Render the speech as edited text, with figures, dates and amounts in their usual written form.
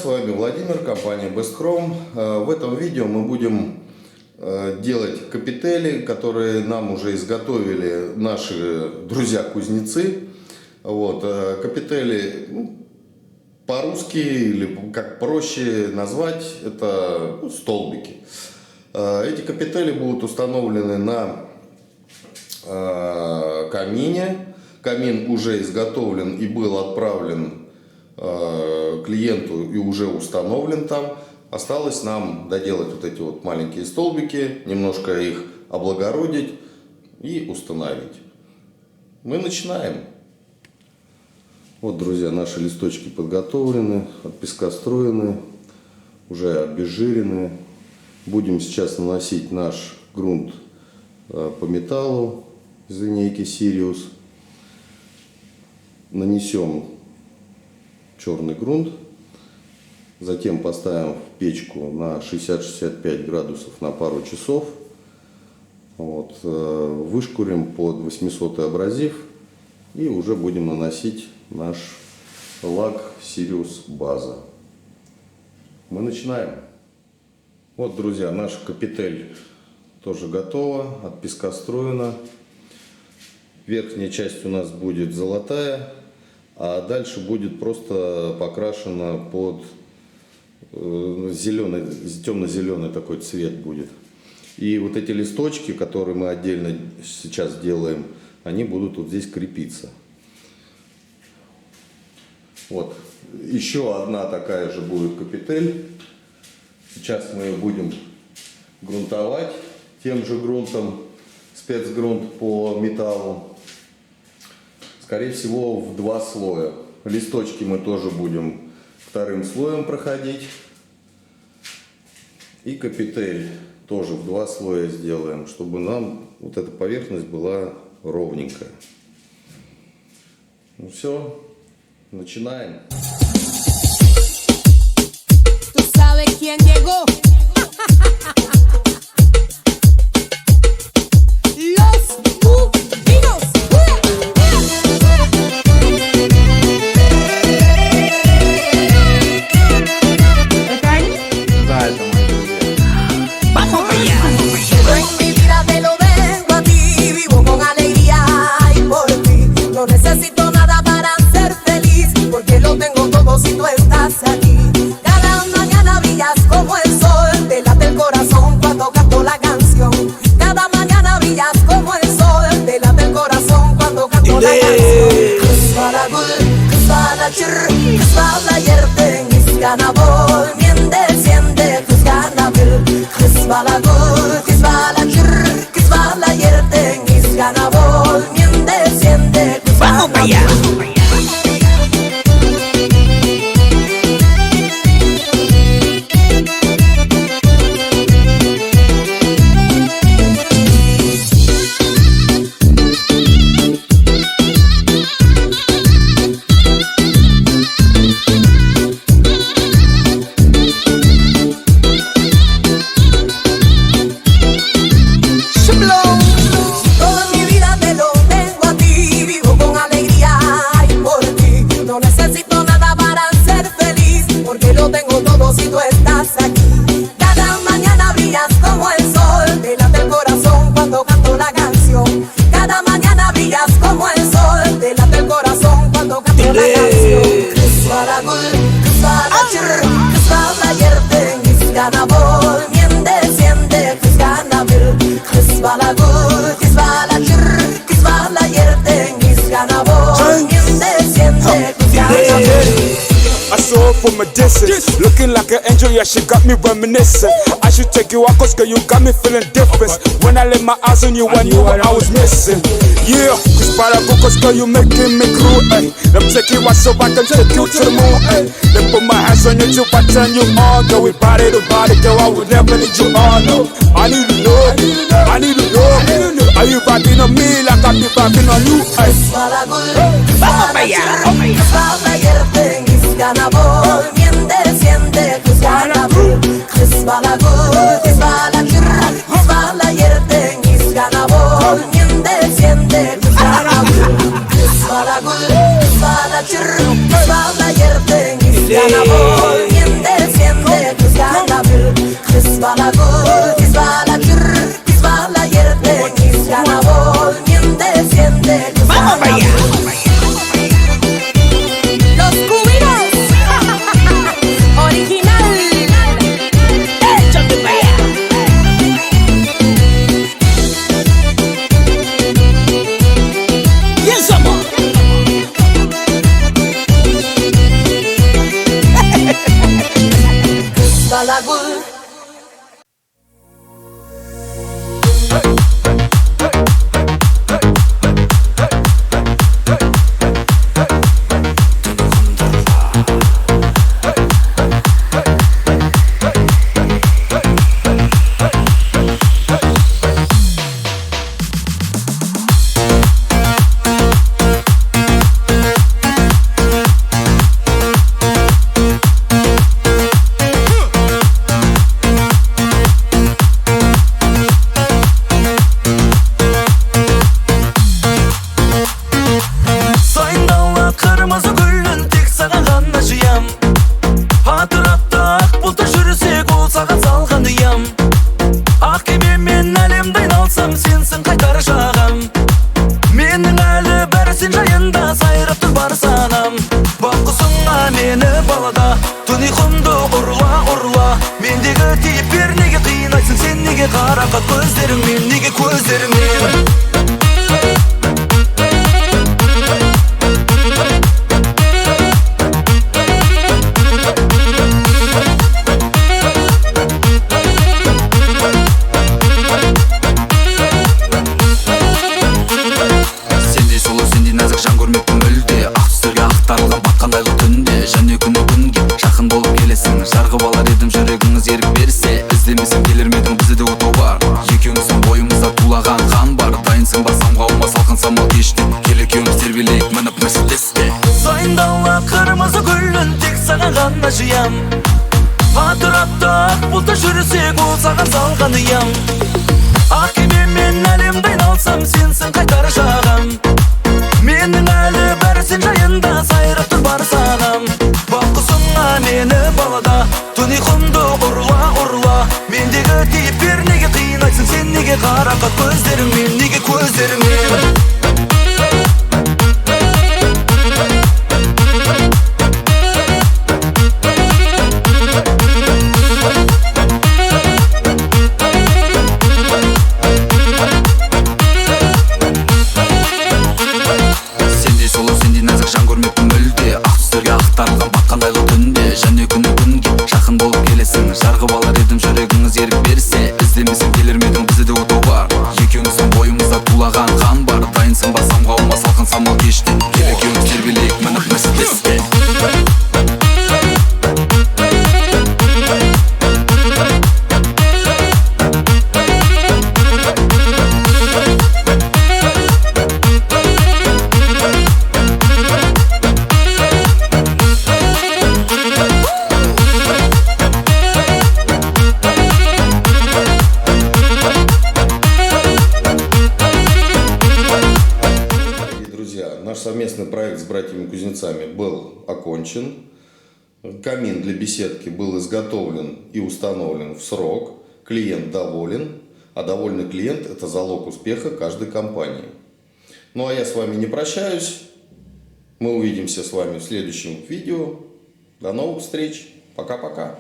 с вами Владимир, компания Best Chrome. В этом видео мы будем делать капители, которые нам уже изготовили наши друзья-кузнецы. Вот. Капители, по-русски, или как проще назвать, это столбики. Эти капители будут установлены на камине. Камин уже изготовлен и был отправлен клиенту и уже установлен там. Осталось нам доделать вот эти вот маленькие столбики, немножко их облагородить и установить. Мы начинаем. Вот, друзья, наши листочки подготовлены, от песка строены, уже обезжирены. Будем сейчас наносить наш грунт по металлу из линейки Sirius. Нанесем черный грунт, затем поставим в печку на 60-65 градусов на пару часов. Вот, вышкурим под 800 абразив и уже будем наносить наш лак Sirius база. Мы начинаем. Вот, друзья, наша капитель тоже готова, от песка строена. Верхняя часть у нас будет золотая, а дальше будет просто покрашена под зеленый, темно-зеленый такой цвет будет. И вот эти листочки, которые мы отдельно сейчас делаем, они будут вот здесь крепиться. Вот. Еще одна такая же будет капитель. Сейчас мы ее будем грунтовать тем же грунтом, спецгрунт по металлу. Скорее всего, в 2 слоя. Листочки мы тоже будем вторым слоем проходить. И капитель тоже в 2 слоя сделаем, чтобы нам вот эта поверхность была ровненькая. Ну все, начинаем. Vamos para allá. I saw her from a distance, looking like an angel, yeah, she got me reminiscing. I should take you out, cause girl, you got me feeling different. When I laid my eyes on you, I knew what I was missing. Yeah, cause para go, cause girl, you making me grow, ayy. Let me take you out so I can take you to the moon, ayy. Then put my hands on you till I turn you on, girl, we body to body, girl, I would never need you on, no. I need to know, I need to know. Are you vibing on me like I be vibing on you, ayy? Vamos para allá. Gana bol, miende, siente, kız gana bol. Kız bala gul, kız bala kır, kız bala yerde, kız gana bol, miende, siente, kız gana bol. Kız bala gul, kız bala kır, kız bala yerde, kız gana bol, miende. meni balada Tuni xumdu urla Mendegi tepir nege qiynaysın sen nege qaraqat ko'zlaringmen nege ko'zlaringmen Жиям Атырапта бұлта жүрсек ол саған салған ұям Ақ кемемен әлемді айналсам сенсің қайтар жағам Менің әлі бәрі сен жайында сайрап тұр бар сағам Бақ құсыңа мені балада Түн ұйқымды ұрла Мендегі тепер неге қинайсың сен неге қарақат көздеріңмен неге көздеріңмен Наш совместный проект с братьями-кузнецами был окончен. Камин для беседки был изготовлен и установлен в срок. Клиент доволен, а довольный клиент – это залог успеха каждой компании. Ну а я с вами не прощаюсь. Мы увидимся с вами в следующем видео. До новых встреч. Пока-пока.